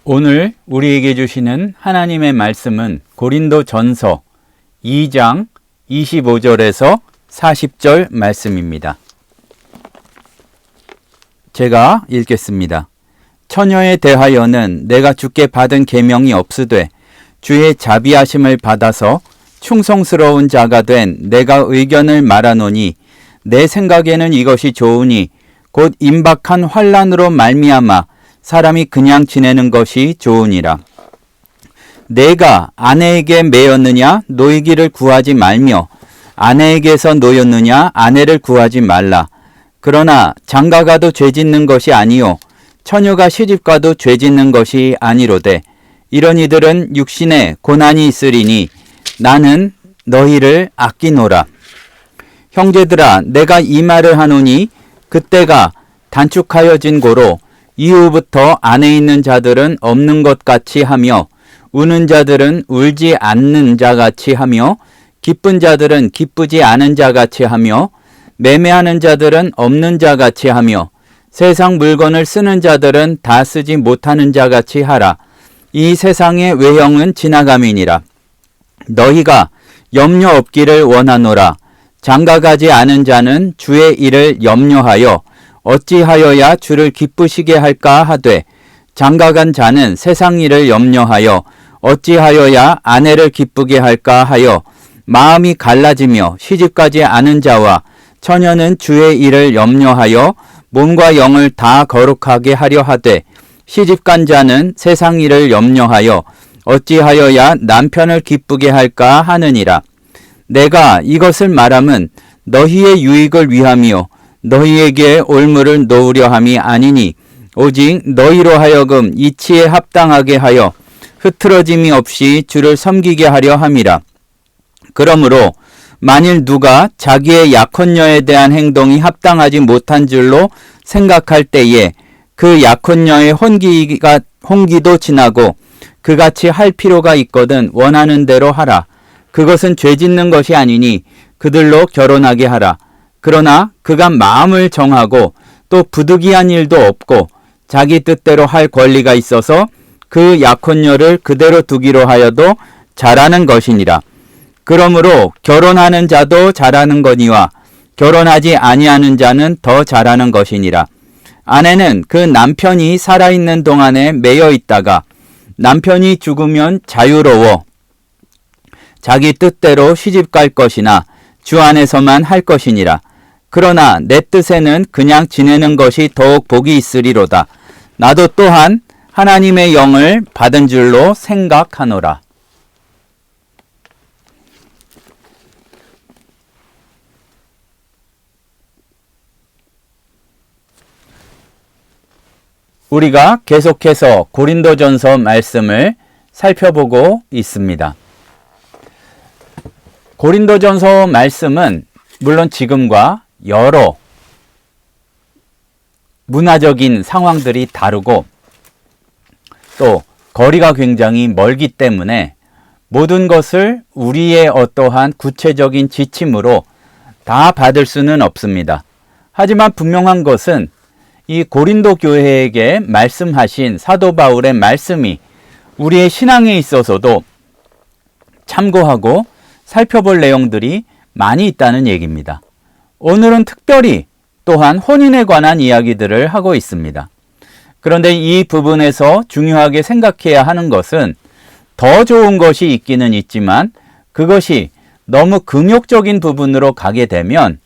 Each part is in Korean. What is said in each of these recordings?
오늘 우리에게 주시는 하나님의 말씀은 고린도전서 2장 25절에서 40절 말씀입니다. 제가 읽겠습니다. 처녀에 대하여는 내가 주께 받은 계명이 없으되 주의 자비하심을 받아서 충성스러운 자가 된 내가 의견을 말하노니 내 생각에는 이것이 좋으니 곧 임박한 환난으로 말미암아 사람이 그냥 지내는 것이 좋으니라. 내가 아내에게 매였느냐 노이기를 구하지 말며 아내에게서 노였느냐 아내를 구하지 말라. 그러나 장가가도 죄짓는 것이 아니요 처녀가 시집가도 죄짓는 것이 아니로되 이런 이들은 육신에 고난이 있으리니 나는 너희를 아끼노라. 형제들아 내가 이 말을 하노니 그때가 단축하여진 고로 이후부터 안에 있는 자들은 없는 것 같이 하며 우는 자들은 울지 않는 자 같이 하며 기쁜 자들은 기쁘지 않은 자 같이 하며 매매하는 자들은 없는 자 같이 하며 세상 물건을 쓰는 자들은 다 쓰지 못하는 자 같이 하라. 이 세상의 외형은 지나감이니라. 너희가 염려 없기를 원하노라. 장가가지 않은 자는 주의 일을 염려하여 어찌하여야 주를 기쁘시게 할까 하되 장가간 자는 세상 일을 염려하여 어찌하여야 아내를 기쁘게 할까 하여 마음이 갈라지며 시집가지 않은 자와 처녀는 주의 일을 염려하여 몸과 영을 다 거룩하게 하려 하되 시집간 자는 세상 일을 염려하여 어찌하여야 남편을 기쁘게 할까 하느니라. 내가 이것을 말함은 너희의 유익을 위함이요 너희에게 올무를 놓으려 함이 아니니 오직 너희로 하여금 이치에 합당하게 하여 흐트러짐이 없이 주를 섬기게 하려 함이라. 그러므로 만일 누가 자기의 약혼녀에 대한 행동이 합당하지 못한 줄로 생각할 때에 그 약혼녀의 혼기도 지나고 그같이 할 필요가 있거든 원하는 대로 하라. 그것은 죄짓는 것이 아니니 그들로 결혼하게 하라. 그러나 그가 마음을 정하고 또 부득이한 일도 없고 자기 뜻대로 할 권리가 있어서 그 약혼녀를 그대로 두기로 하여도 잘하는 것이니라. 그러므로 결혼하는 자도 잘하는 거니와 결혼하지 아니하는 자는 더 잘하는 것이니라. 아내는 그 남편이 살아있는 동안에 매여 있다가 남편이 죽으면 자유로워 자기 뜻대로 시집갈 것이나 주 안에서만 할 것이니라. 그러나 내 뜻에는 그냥 지내는 것이 더욱 복이 있으리로다. 나도 또한 하나님의 영을 받은 줄로 생각하노라. 우리가 계속해서 고린도전서 말씀을 살펴보고 있습니다. 고린도전서 말씀은 물론 지금과 여러 문화적인 상황들이 다르고 또 거리가 굉장히 멀기 때문에 모든 것을 우리의 어떠한 구체적인 지침으로 다 받을 수는 없습니다. 하지만 분명한 것은 이 고린도 교회에게 말씀하신 사도 바울의 말씀이 우리의 신앙에 있어서도 참고하고 살펴볼 내용들이 많이 있다는 얘기입니다. 오늘은 특별히 또한 혼인에 관한 이야기들을 하고 있습니다. 그런데 이 부분에서 중요하게 생각해야 하는 것은 더 좋은 것이 있기는 있지만 그것이 너무 금욕적인 부분으로 가게 되면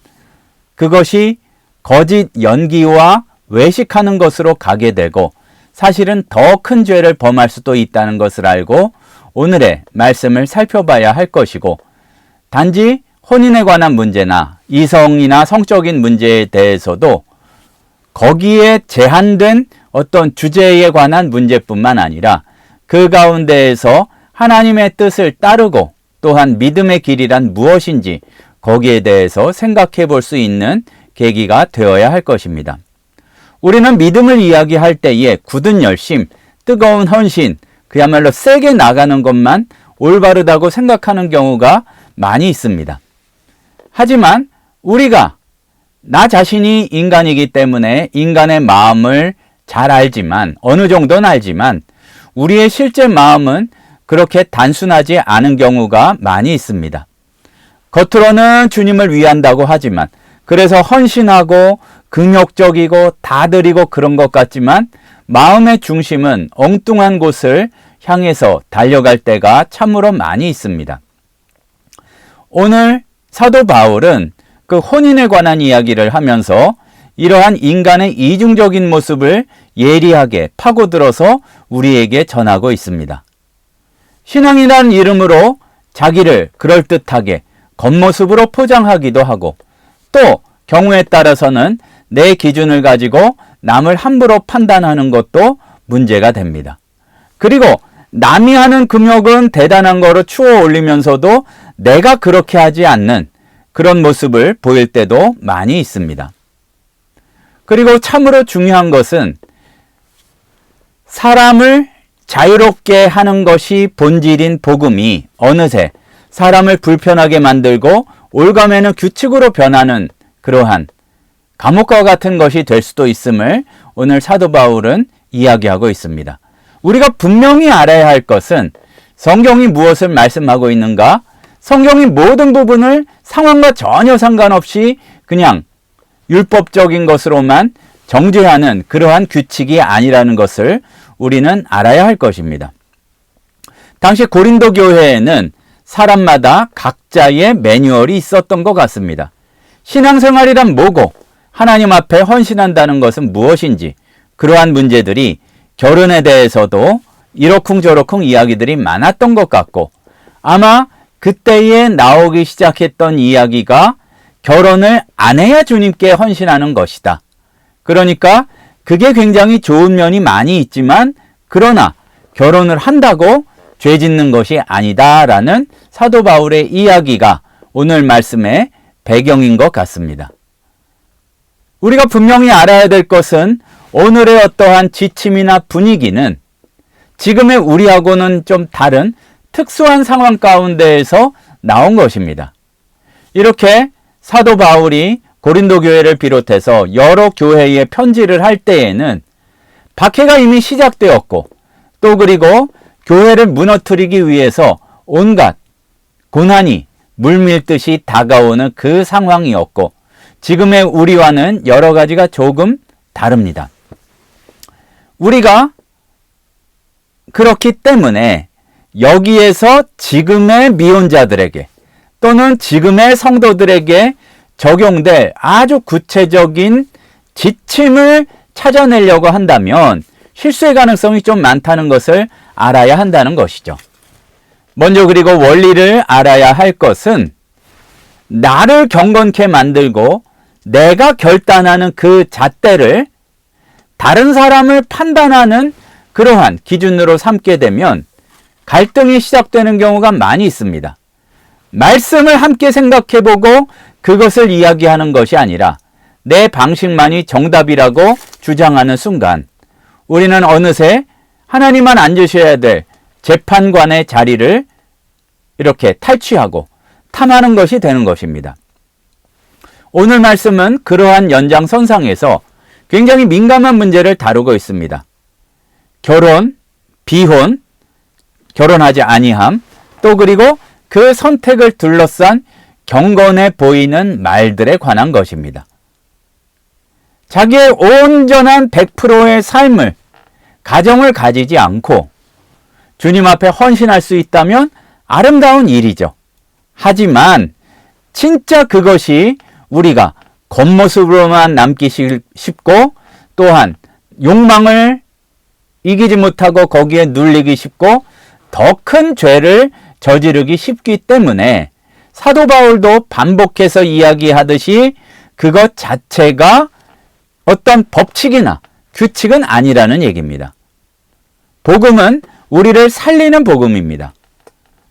그것이 거짓 연기와 외식하는 것으로 가게 되고 사실은 더 큰 죄를 범할 수도 있다는 것을 알고 오늘의 말씀을 살펴봐야 할 것이고 단지 혼인에 관한 문제나 이성이나 성적인 문제에 대해서도 거기에 제한된 어떤 주제에 관한 문제뿐만 아니라 그 가운데에서 하나님의 뜻을 따르고 또한 믿음의 길이란 무엇인지 거기에 대해서 생각해 볼 수 있는 계기가 되어야 할 것입니다. 우리는 믿음을 이야기할 때에 굳은 열심, 뜨거운 헌신, 그야말로 세게 나가는 것만 올바르다고 생각하는 경우가 많이 있습니다. 하지만 우리가 나 자신이 인간이기 때문에 인간의 마음을 잘 알지만 어느 정도는 알지만 우리의 실제 마음은 그렇게 단순하지 않은 경우가 많이 있습니다. 겉으로는 주님을 위한다고 하지만, 그래서 헌신하고 긍욕적이고 다드리고 그런 것 같지만 마음의 중심은 엉뚱한 곳을 향해서 달려갈 때가 참으로 많이 있습니다. 오늘 사도 바울은 그 혼인에 관한 이야기를 하면서 이러한 인간의 이중적인 모습을 예리하게 파고들어서 우리에게 전하고 있습니다. 신앙이라는 이름으로 자기를 그럴듯하게 겉모습으로 포장하기도 하고, 또 경우에 따라서는 내 기준을 가지고 남을 함부로 판단하는 것도 문제가 됩니다. 그리고 남이 하는 금욕은 대단한 거로 추어 올리면서도 내가 그렇게 하지 않는 그런 모습을 보일 때도 많이 있습니다. 그리고 참으로 중요한 것은 사람을 자유롭게 하는 것이 본질인 복음이 어느새 사람을 불편하게 만들고 올가매는 규칙으로 변하는 그러한 감옥과 같은 것이 될 수도 있음을 오늘 사도 바울은 이야기하고 있습니다. 우리가 분명히 알아야 할 것은 성경이 무엇을 말씀하고 있는가? 성경이 모든 부분을 상황과 전혀 상관없이 그냥 율법적인 것으로만 정죄하는 그러한 규칙이 아니라는 것을 우리는 알아야 할 것입니다. 당시 고린도 교회에는 사람마다 각자의 매뉴얼이 있었던 것 같습니다. 신앙생활이란 뭐고 하나님 앞에 헌신한다는 것은 무엇인지, 그러한 문제들이 결혼에 대해서도 이러쿵저러쿵 이야기들이 많았던 것 같고, 아마 그때에 나오기 시작했던 이야기가 결혼을 안 해야 주님께 헌신하는 것이다. 그러니까 그게 굉장히 좋은 면이 많이 있지만, 그러나 결혼을 한다고 죄 짓는 것이 아니다라는 사도 바울의 이야기가 오늘 말씀의 배경인 것 같습니다. 우리가 분명히 알아야 될 것은 오늘의 어떠한 지침이나 분위기는 지금의 우리하고는 좀 다른 특수한 상황 가운데에서 나온 것입니다. 이렇게 사도 바울이 고린도 교회를 비롯해서 여러 교회에 편지를 할 때에는 박해가 이미 시작되었고, 또 그리고 교회를 무너뜨리기 위해서 온갖 고난이 물밀듯이 다가오는 그 상황이었고, 지금의 우리와는 여러 가지가 조금 다릅니다. 우리가 그렇기 때문에 여기에서 지금의 미혼자들에게 또는 지금의 성도들에게 적용될 아주 구체적인 지침을 찾아내려고 한다면 실수의 가능성이 좀 많다는 것을 알아야 한다는 것이죠. 먼저 그리고 원리를 알아야 할 것은 나를 경건케 만들고 내가 결단하는 그 잣대를 다른 사람을 판단하는 그러한 기준으로 삼게 되면 갈등이 시작되는 경우가 많이 있습니다. 말씀을 함께 생각해보고 그것을 이야기하는 것이 아니라 내 방식만이 정답이라고 주장하는 순간 우리는 어느새 하나님만 앉으셔야 될 재판관의 자리를 이렇게 탈취하고 탐하는 것이 되는 것입니다. 오늘 말씀은 그러한 연장선상에서 굉장히 민감한 문제를 다루고 있습니다. 결혼, 비혼, 결혼하지 아니함, 또 그리고 그 선택을 둘러싼 경건해 보이는 말들에 관한 것입니다. 자기의 온전한 100%의 삶을, 가정을 가지지 않고 주님 앞에 헌신할 수 있다면 아름다운 일이죠. 하지만 진짜 그것이 우리가 겉모습으로만 남기 쉽고 또한 욕망을 이기지 못하고 거기에 눌리기 쉽고 더 큰 죄를 저지르기 쉽기 때문에 사도 바울도 반복해서 이야기하듯이 그것 자체가 어떤 법칙이나 규칙은 아니라는 얘기입니다. 복음은 우리를 살리는 복음입니다.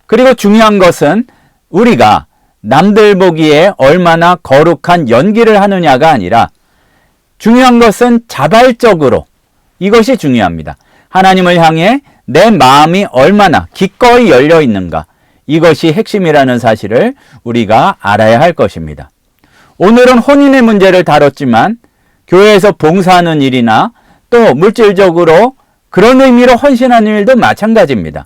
그리고 중요한 것은 우리가 남들 보기에 얼마나 거룩한 연기를 하느냐가 아니라 중요한 것은 자발적으로 이것이 중요합니다. 하나님을 향해 내 마음이 얼마나 기꺼이 열려 있는가, 이것이 핵심이라는 사실을 우리가 알아야 할 것입니다. 오늘은 혼인의 문제를 다뤘지만 교회에서 봉사하는 일이나 또 물질적으로 그런 의미로 헌신하는 일도 마찬가지입니다.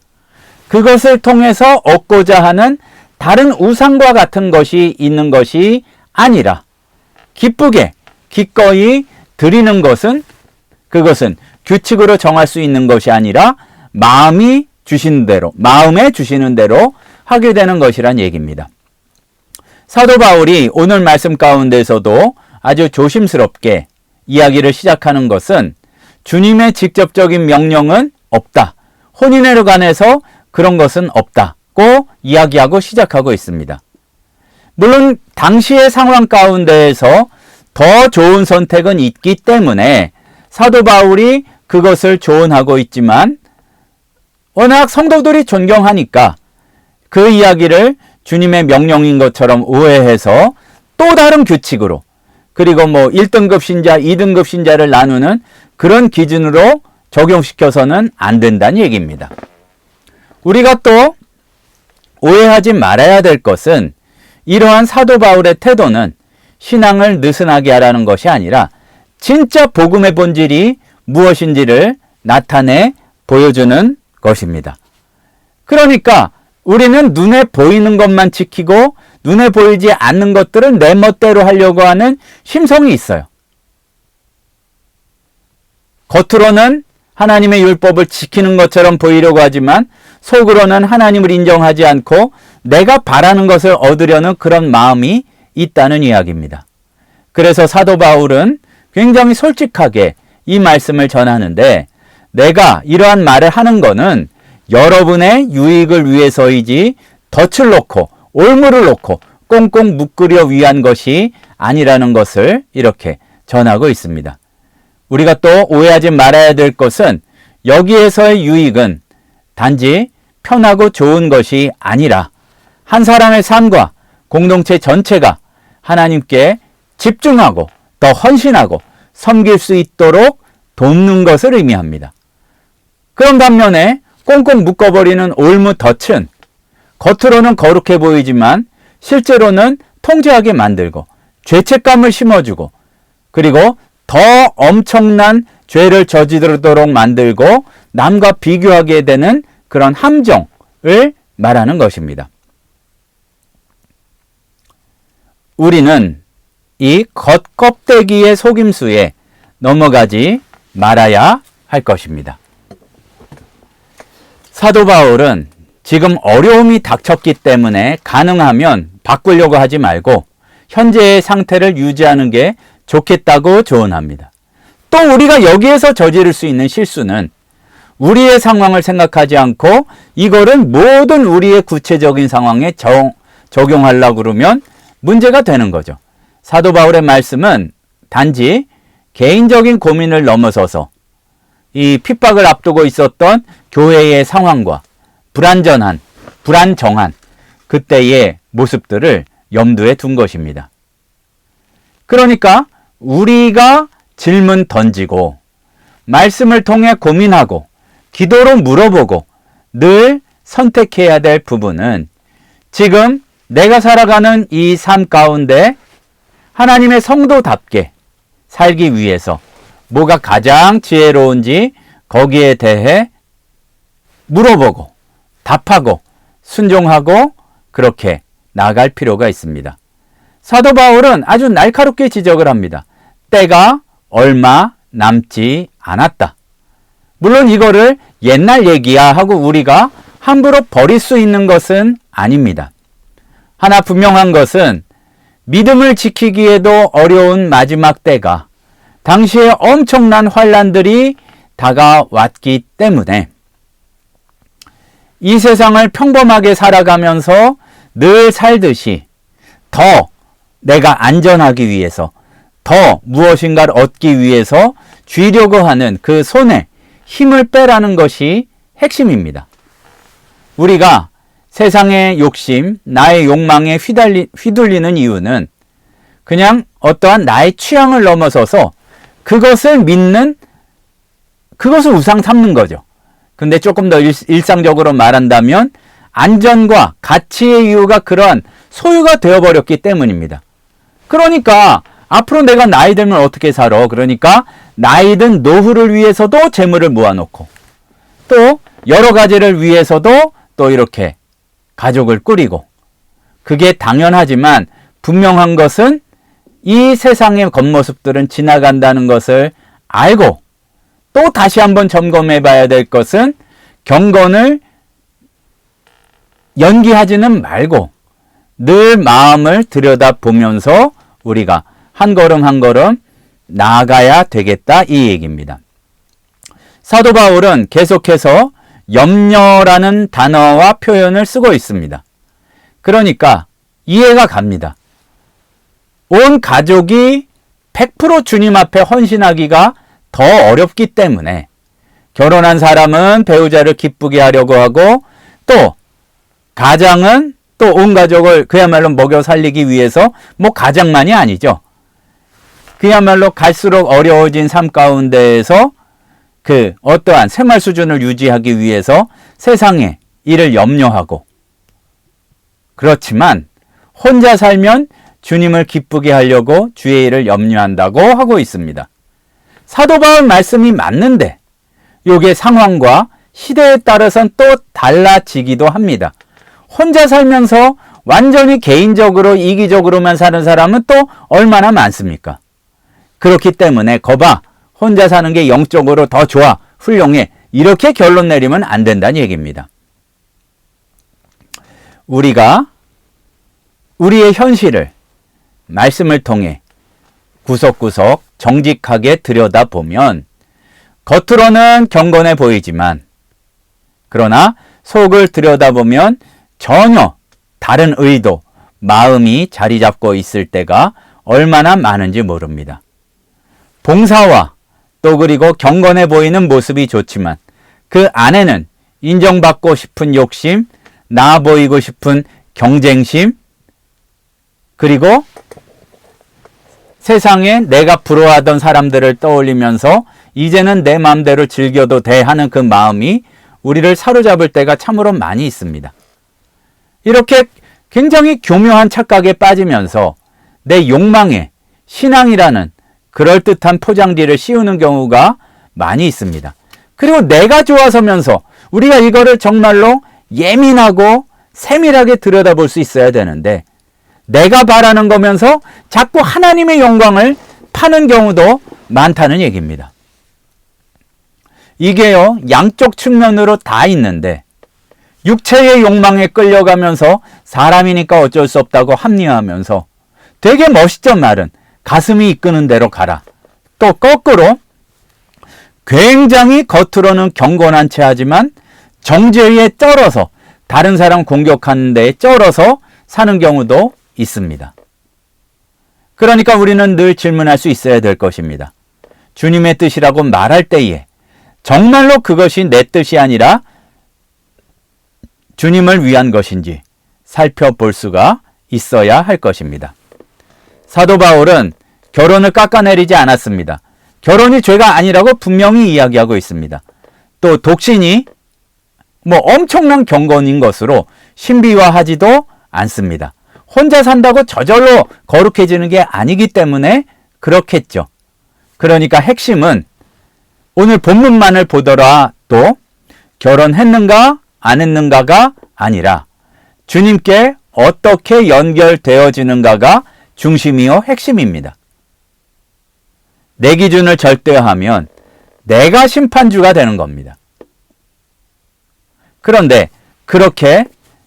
그것을 통해서 얻고자 하는 다른 우상과 같은 것이 있는 것이 아니라 기쁘게 기꺼이 드리는 것은 그것은 규칙으로 정할 수 있는 것이 아니라 마음에 주시는 대로 하게 되는 것이란 얘기입니다. 사도 바울이 오늘 말씀 가운데서도 아주 조심스럽게 이야기를 시작하는 것은 주님의 직접적인 명령은 없다. 혼인에 관해서 그런 것은 없다고 이야기하고 시작하고 있습니다. 물론 당시의 상황 가운데에서 더 좋은 선택은 있기 때문에 사도 바울이 그것을 조언하고 있지만 워낙 성도들이 존경하니까 그 이야기를 주님의 명령인 것처럼 오해해서 또 다른 규칙으로 그리고 1등급 신자, 2등급 신자를 나누는 그런 기준으로 적용시켜서는 안 된다는 얘기입니다. 우리가 또 오해하지 말아야 될 것은 이러한 사도 바울의 태도는 신앙을 느슨하게 하라는 것이 아니라 진짜 복음의 본질이 무엇인지를 나타내 보여주는 것입니다. 그러니까 우리는 눈에 보이는 것만 지키고 눈에 보이지 않는 것들은 내 멋대로 하려고 하는 심성이 있어요. 겉으로는 하나님의 율법을 지키는 것처럼 보이려고 하지만 속으로는 하나님을 인정하지 않고 내가 바라는 것을 얻으려는 그런 마음이 있다는 이야기입니다. 그래서 사도 바울은 굉장히 솔직하게 이 말씀을 전하는데 내가 이러한 말을 하는 거는 여러분의 유익을 위해서이지 덫을 놓고 올무를 놓고 꽁꽁 묶으려 위한 것이 아니라는 것을 이렇게 전하고 있습니다. 우리가 또 오해하지 말아야 될 것은 여기에서의 유익은 단지 편하고 좋은 것이 아니라 한 사람의 삶과 공동체 전체가 하나님께 집중하고 더 헌신하고 섬길 수 있도록 돕는 것을 의미합니다. 그런 반면에 꽁꽁 묶어버리는 올무덫은 겉으로는 거룩해 보이지만 실제로는 통제하게 만들고 죄책감을 심어주고 그리고 더 엄청난 죄를 저지르도록 만들고 남과 비교하게 되는 그런 함정을 말하는 것입니다. 우리는 이 겉껍데기의 속임수에 넘어가지 말아야 할 것입니다. 사도 바울은 지금 어려움이 닥쳤기 때문에 가능하면 바꾸려고 하지 말고 현재의 상태를 유지하는 게 좋겠다고 조언합니다. 또 우리가 여기에서 저지를 수 있는 실수는 우리의 상황을 생각하지 않고 이거를 모든 우리의 구체적인 상황에 적용하려고 그러면 문제가 되는 거죠. 사도 바울의 말씀은 단지 개인적인 고민을 넘어서서 이 핍박을 앞두고 있었던 교회의 상황과 불안정한 그때의 모습들을 염두에 둔 것입니다. 그러니까 우리가 질문 던지고 말씀을 통해 고민하고 기도로 물어보고 늘 선택해야 될 부분은 지금 내가 살아가는 이 삶 가운데 하나님의 성도답게 살기 위해서 뭐가 가장 지혜로운지 거기에 대해 물어보고 답하고 순종하고 그렇게 나아갈 필요가 있습니다. 사도 바울은 아주 날카롭게 지적을 합니다. 때가 얼마 남지 않았다. 물론 이거를 옛날 얘기야 하고 우리가 함부로 버릴 수 있는 것은 아닙니다. 하나 분명한 것은 믿음을 지키기에도 어려운 마지막 때가 당시에 엄청난 환난들이 다가왔기 때문에 이 세상을 평범하게 살아가면서 늘 살듯이 더 내가 안전하기 위해서 더 무엇인가를 얻기 위해서 쥐려고 하는 그 손에 힘을 빼라는 것이 핵심입니다. 우리가 세상의 욕심, 나의 욕망에 휘둘리는 이유는 그냥 어떠한 나의 취향을 넘어서서 그것을 믿는, 그것을 우상 삼는 거죠. 근데 조금 더 일상적으로 말한다면 안전과 가치의 이유가 그러한 소유가 되어버렸기 때문입니다. 그러니까 앞으로 내가 나이 들면 어떻게 살아? 그러니까 나이 든 노후를 위해서도 재물을 모아놓고 또 여러 가지를 위해서도 또 이렇게 가족을 꾸리고, 그게 당연하지만 분명한 것은 이 세상의 겉모습들은 지나간다는 것을 알고, 또 다시 한번 점검해 봐야 될 것은 경건을 연기하지는 말고 늘 마음을 들여다보면서 우리가 한 걸음 한 걸음 나아가야 되겠다, 이 얘기입니다. 사도 바울은 계속해서 염려라는 단어와 표현을 쓰고 있습니다. 그러니까 이해가 갑니다. 온 가족이 100% 주님 앞에 헌신하기가 더 어렵기 때문에 결혼한 사람은 배우자를 기쁘게 하려고 하고, 또 가장은 또 온 가족을 그야말로 먹여 살리기 위해서, 뭐 가장만이 아니죠. 그야말로 갈수록 어려워진 삶 가운데에서 그 어떠한 생활 수준을 유지하기 위해서 세상의 일을 염려하고, 그렇지만 혼자 살면 주님을 기쁘게 하려고 주의 일을 염려한다고 하고 있습니다. 사도 바울 말씀이 맞는데 이게 상황과 시대에 따라서는 또 달라지기도 합니다. 혼자 살면서 완전히 개인적으로 이기적으로만 사는 사람은 또 얼마나 많습니까? 그렇기 때문에 거봐, 혼자 사는 게 영적으로 더 좋아, 훌륭해, 이렇게 결론 내리면 안 된다는 얘기입니다. 우리가 우리의 현실을 말씀을 통해 구석구석 정직하게 들여다보면 겉으로는 경건해 보이지만, 그러나 속을 들여다보면 전혀 다른 의도, 마음이 자리 잡고 있을 때가 얼마나 많은지 모릅니다. 봉사와 또 그리고 경건해 보이는 모습이 좋지만 그 안에는 인정받고 싶은 욕심, 나아 보이고 싶은 경쟁심, 그리고 세상에 내가 부러워하던 사람들을 떠올리면서 이제는 내 마음대로 즐겨도 돼 하는 그 마음이 우리를 사로잡을 때가 참으로 많이 있습니다. 이렇게 굉장히 교묘한 착각에 빠지면서 내 욕망에 신앙이라는 그럴듯한 포장지를 씌우는 경우가 많이 있습니다. 그리고 내가 좋아서면서 우리가 이거를 정말로 예민하고 세밀하게 들여다볼 수 있어야 되는데, 내가 바라는 거면서 자꾸 하나님의 영광을 파는 경우도 많다는 얘기입니다. 이게요, 양쪽 측면으로 다 있는데, 육체의 욕망에 끌려가면서 사람이니까 어쩔 수 없다고 합리화하면서 되게 멋있죠, 말은. 가슴이 이끄는 대로 가라. 또 거꾸로 굉장히 겉으로는 경건한 채 하지만 정죄에 쩔어서 다른 사람 공격하는 데에 쩔어서 사는 경우도 있습니다. 그러니까 우리는 늘 질문할 수 있어야 될 것입니다. 주님의 뜻이라고 말할 때에 정말로 그것이 내 뜻이 아니라 주님을 위한 것인지 살펴볼 수가 있어야 할 것입니다. 사도 바울은 결혼을 깎아내리지 않았습니다. 결혼이 죄가 아니라고 분명히 이야기하고 있습니다. 또 독신이 엄청난 경건인 것으로 신비화하지도 않습니다. 혼자 산다고 저절로 거룩해지는 게 아니기 때문에 그렇겠죠. 그러니까 핵심은 오늘 본문만을 보더라도 결혼했는가 안 했는가가 아니라 주님께 어떻게 연결되어지는가가 중심이요 핵심입니다. 내 기준을 절대화하면 내가 심판주가 되는 겁니다. 그런데 그렇게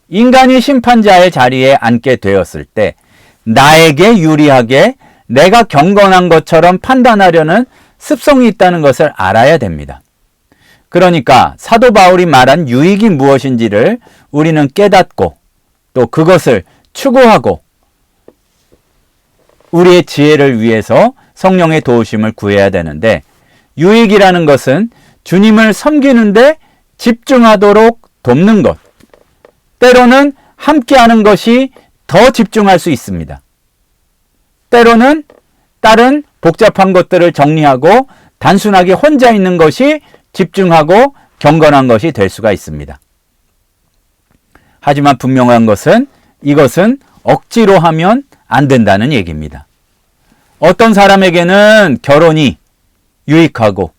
인간이 심판자의 자리에 앉게 되었을 때 나에게 유리하게 내가 경건한 것처럼 판단하려는 습성이 있다는 것을 알아야 됩니다. 그러니까 사도 바울이 말한 유익이 무엇인지를 우리는 깨닫고 또 그것을 추구하고 우리의 지혜를 위해서 성령의 도우심을 구해야 되는데, 유익이라는 것은 주님을 섬기는데 집중하도록 돕는 것, 때로는 함께하는 것이 더 집중할 수 있습니다. 때로는 다른 복잡한 것들을 정리하고 단순하게 혼자 있는 것이 집중하고 경건한 것이 될 수가 있습니다. 하지만 분명한 것은 이것은 억지로 하면 안 된다는 얘기입니다. 어떤 사람에게는 결혼이 유익하고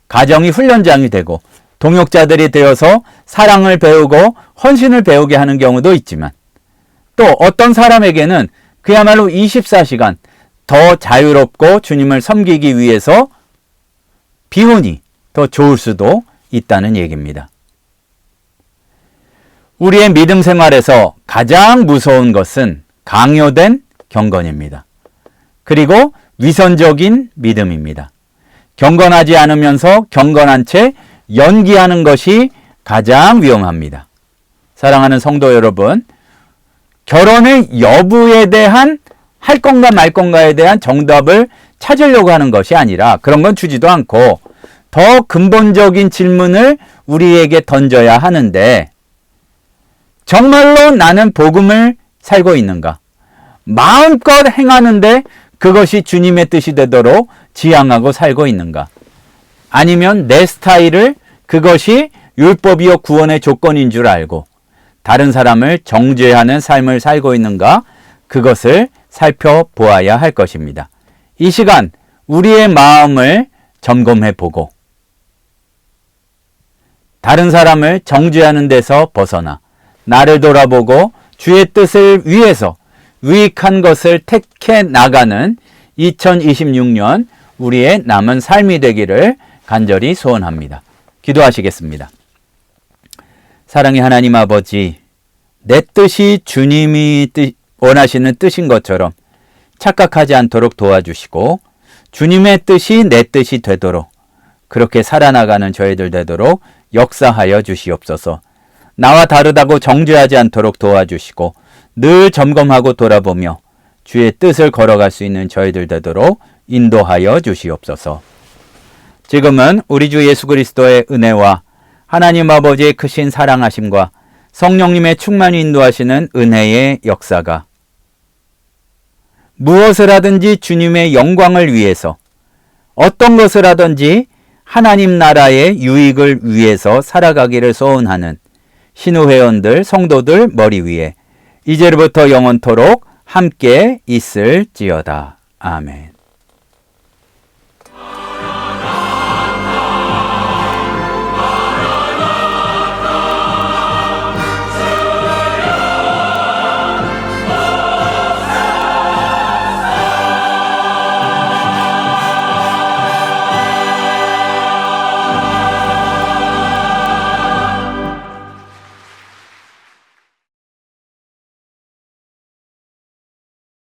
가정이 훈련장이 되고 동역자들이 되어서 사랑을 배우고 헌신을 배우게 하는 경우도 있지만, 또 어떤 사람에게는 그야말로 24시간 더 자유롭고 주님을 섬기기 위해서 비혼이 더 좋을 수도 있다는 얘기입니다. 우리의 믿음 생활에서 가장 무서운 것은 강요된 경건입니다. 그리고 위선적인 믿음입니다. 경건하지 않으면서 경건한 채 연기하는 것이 가장 위험합니다. 사랑하는 성도 여러분, 결혼의 여부에 대한 할 건가 말 건가에 대한 정답을 찾으려고 하는 것이 아니라, 그런 건 주지도 않고 더 근본적인 질문을 우리에게 던져야 하는데, 정말로 나는 복음을 살고 있는가? 마음껏 행하는데 그것이 주님의 뜻이 되도록 지향하고 살고 있는가? 아니면 내 스타일을 그것이 율법이요 구원의 조건인 줄 알고 다른 사람을 정죄하는 삶을 살고 있는가? 그것을 살펴보아야 할 것입니다. 이 시간 우리의 마음을 점검해 보고 다른 사람을 정죄하는 데서 벗어나 나를 돌아보고 주의 뜻을 위해서 유익한 것을 택해 나가는 2026년 우리의 남은 삶이 되기를 간절히 소원합니다. 기도하시겠습니다. 사랑의 하나님 아버지, 내 뜻이 주님이 원하시는 뜻인 것처럼 착각하지 않도록 도와주시고, 주님의 뜻이 내 뜻이 되도록 그렇게 살아나가는 저희들 되도록 역사하여 주시옵소서. 나와 다르다고 정죄하지 않도록 도와주시고 늘 점검하고 돌아보며 주의 뜻을 걸어갈 수 있는 저희들 되도록 인도하여 주시옵소서. 지금은 우리 주 예수 그리스도의 은혜와 하나님 아버지의 크신 사랑하심과 성령님의 충만히 인도하시는 은혜의 역사가 무엇을 하든지 주님의 영광을 위해서, 어떤 것을 하든지 하나님 나라의 유익을 위해서 살아가기를 소원하는 신우 회원들, 성도들 머리 위에 이제부터 영원토록 함께 있을지어다. 아멘.